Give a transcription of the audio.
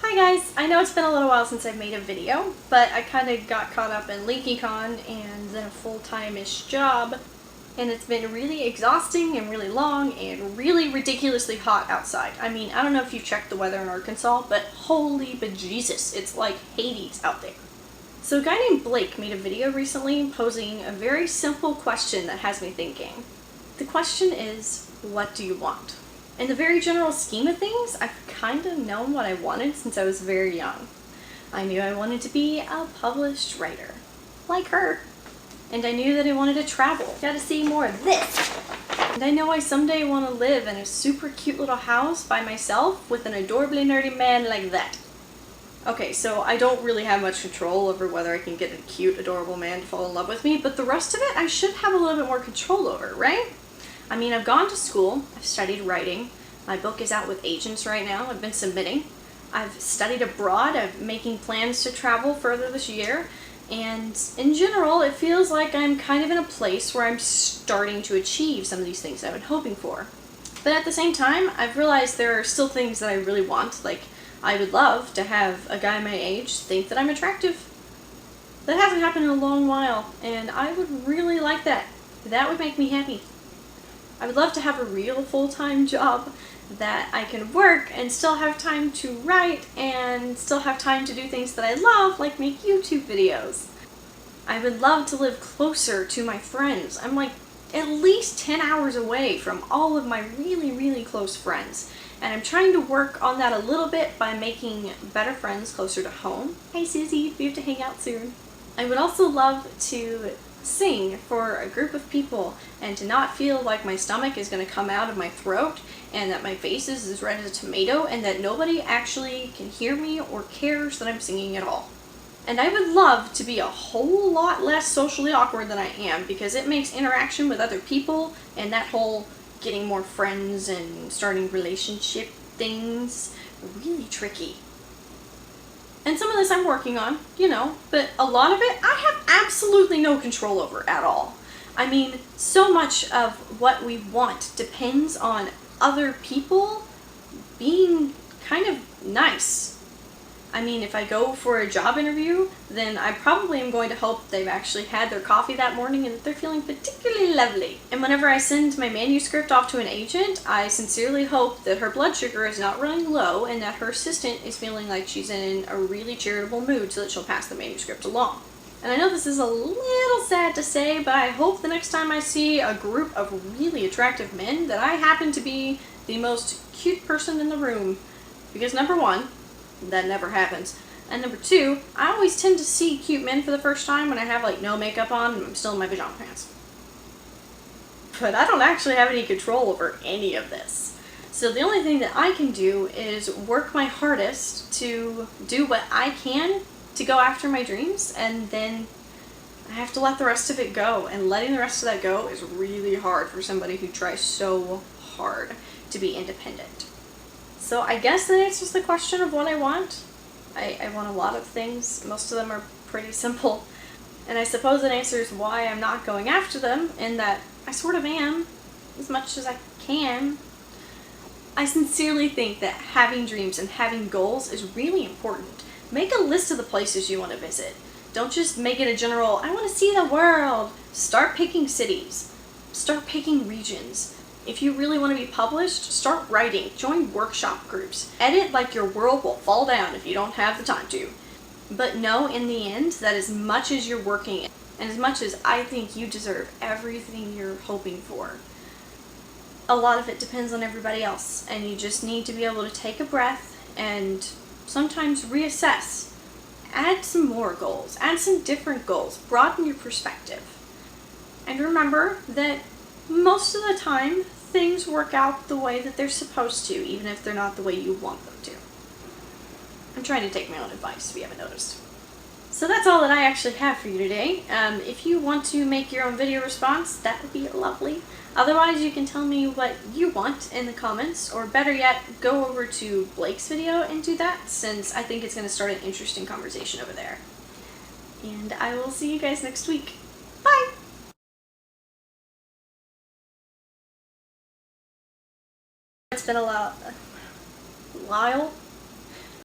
Hi guys! I know it's been a little while since I've made a video, but I kind of got caught up in LeakyCon and then a full-time-ish job, and it's been really exhausting and really long and really ridiculously hot outside. I mean, I don't know if you've checked the weather in Arkansas, but holy bejesus, it's like Hades out there. So a guy named Blake made a video recently posing a very simple question that has me thinking. The question is, what do you want? In the very general scheme of things, I've kind of known what I wanted since I was very young. I knew I wanted to be a published writer, like her. And I knew that I wanted to travel. Got to see more of this. And I know I someday want to live in a super cute little house by myself with an adorably nerdy man like that. Okay, so I don't really have much control over whether I can get a cute, adorable man to fall in love with me, but the rest of it I should have a little bit more control over, right? I mean, I've gone to school, I've studied writing, my book is out with agents right now, I've been submitting, I've studied abroad, I'm making plans to travel further this year, and in general, it feels like I'm kind of in a place where I'm starting to achieve some of these things I've been hoping for. But at the same time, I've realized there are still things that I really want, like I would love to have a guy my age think that I'm attractive. That hasn't happened in a long while, and I would really like that. That would make me happy. I would love to have a real full-time job that I can work and still have time to write and still have time to do things that I love, like make YouTube videos. I would love to live closer to my friends. I'm like at least 10 hours away from all of my really, really close friends. And I'm trying to work on that a little bit by making better friends closer to home. Hey Susie, we have to hang out soon. I would also love to sing for a group of people and to not feel like my stomach is going to come out of my throat and that my face is as red as a tomato and that nobody actually can hear me or cares that I'm singing at all. And I would love to be a whole lot less socially awkward than I am, because it makes interaction with other people and that whole getting more friends and starting relationship things really tricky. And some of this I'm working on, you know, but a lot of it I have absolutely no control over at all. I mean, so much of what we want depends on other people being kind of nice. I mean, if I go for a job interview, then I probably am going to hope they've actually had their coffee that morning and that they're feeling particularly lovely. And whenever I send my manuscript off to an agent, I sincerely hope that her blood sugar is not running low and that her assistant is feeling like she's in a really charitable mood so that she'll pass the manuscript along. And I know this is a little sad to say, but I hope the next time I see a group of really attractive men that I happen to be the most cute person in the room. Because number one, that never happens. And number two, I always tend to see cute men for the first time when I have like no makeup on and I'm still in my pajama pants. But I don't actually have any control over any of this. So the only thing that I can do is work my hardest to do what I can to go after my dreams, and then I have to let the rest of it go. And letting the rest of that go is really hard for somebody who tries so hard to be independent. So I guess that answers the question of what I want. I want a lot of things. Most of them are pretty simple. And I suppose it answers why I'm not going after them, in that I sort of am, as much as I can. I sincerely think that having dreams and having goals is really important. Make a list of the places you want to visit. Don't just make it a general, I want to see the world. Start picking cities. Start picking regions. If you really want to be published, start writing, join workshop groups, edit like your world will fall down if you don't have the time to. But know in the end that as much as you're working and as much as I think you deserve everything you're hoping for, a lot of it depends on everybody else, and you just need to be able to take a breath and sometimes reassess. Add some more goals, add some different goals, broaden your perspective. And remember that most of the time, things work out the way that they're supposed to, even if they're not the way you want them to. I'm trying to take my own advice, if you haven't noticed. So that's all that I actually have for you today. If you want to make your own video response, that would be lovely. Otherwise, you can tell me what you want in the comments, or better yet, go over to Blake's video and do that, since I think it's going to start an interesting conversation over there. And I will see you guys next week. Bye! It's been a while.